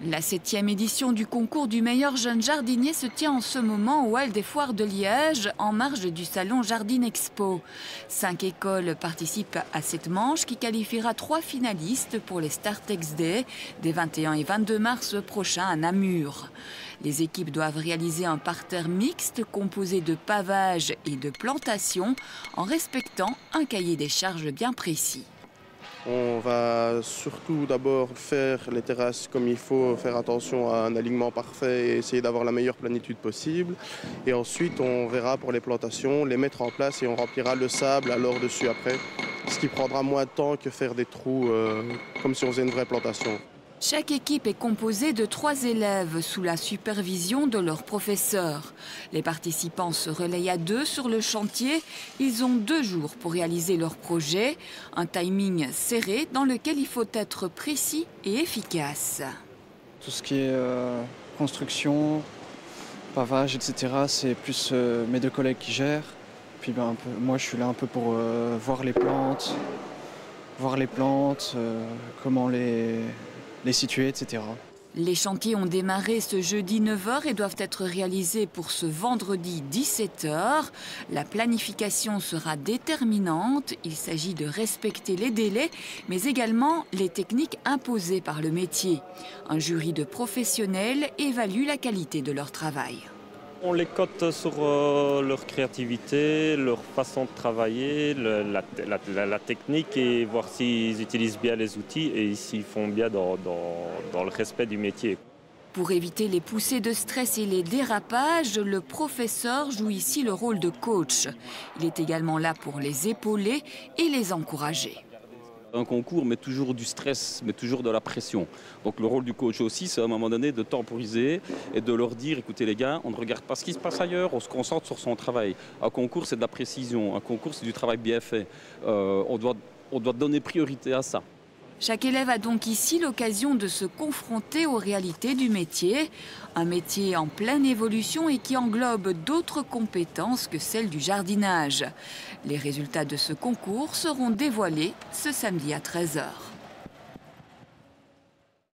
La 7e édition du concours du meilleur jeune jardinier se tient en ce moment au Hall des Foires de Liège, en marge du salon Jardine Expo. 5 écoles participent à cette manche qui qualifiera 3 finalistes pour les Startex Day des 21 et 22 mars prochains à Namur. Les équipes doivent réaliser un parterre mixte composé de pavage et de plantation en respectant un cahier des charges bien précis. On va surtout d'abord faire les terrasses comme il faut, faire attention à un alignement parfait et essayer d'avoir la meilleure planitude possible. Et ensuite, on verra pour les plantations, les mettre en place et on remplira le sable alors dessus après, ce qui prendra moins de temps que faire des trous comme si on faisait une vraie plantation. Chaque équipe est composée de 3 élèves sous la supervision de leur professeur. Les participants se relayent à 2 sur le chantier. Ils ont 2 jours pour réaliser leur projet. Un timing serré dans lequel il faut être précis et efficace. Tout ce qui est construction, pavage, etc., c'est plus mes 2 collègues qui gèrent. Puis moi, je suis là un peu pour voir les plantes, comment les situer, etc. Les chantiers ont démarré ce jeudi 9h et doivent être réalisés pour ce vendredi 17h. La planification sera déterminante. Il s'agit de respecter les délais, mais également les techniques imposées par le métier. Un jury de professionnels évalue la qualité de leur travail. On les cote sur leur créativité, leur façon de travailler, la technique et voir s'ils utilisent bien les outils et s'ils font bien dans le respect du métier. Pour éviter les poussées de stress et les dérapages, le professeur joue ici le rôle de coach. Il est également là pour les épauler et les encourager. Un concours met toujours du stress, met toujours de la pression. Donc le rôle du coach aussi, c'est à un moment donné de temporiser et de leur dire, écoutez les gars, on ne regarde pas ce qui se passe ailleurs, on se concentre sur son travail. Un concours, c'est de la précision, un concours, c'est du travail bien fait. On doit donner priorité à ça. Chaque élève a donc ici l'occasion de se confronter aux réalités du métier. Un métier en pleine évolution et qui englobe d'autres compétences que celles du jardinage. Les résultats de ce concours seront dévoilés ce samedi à 13h.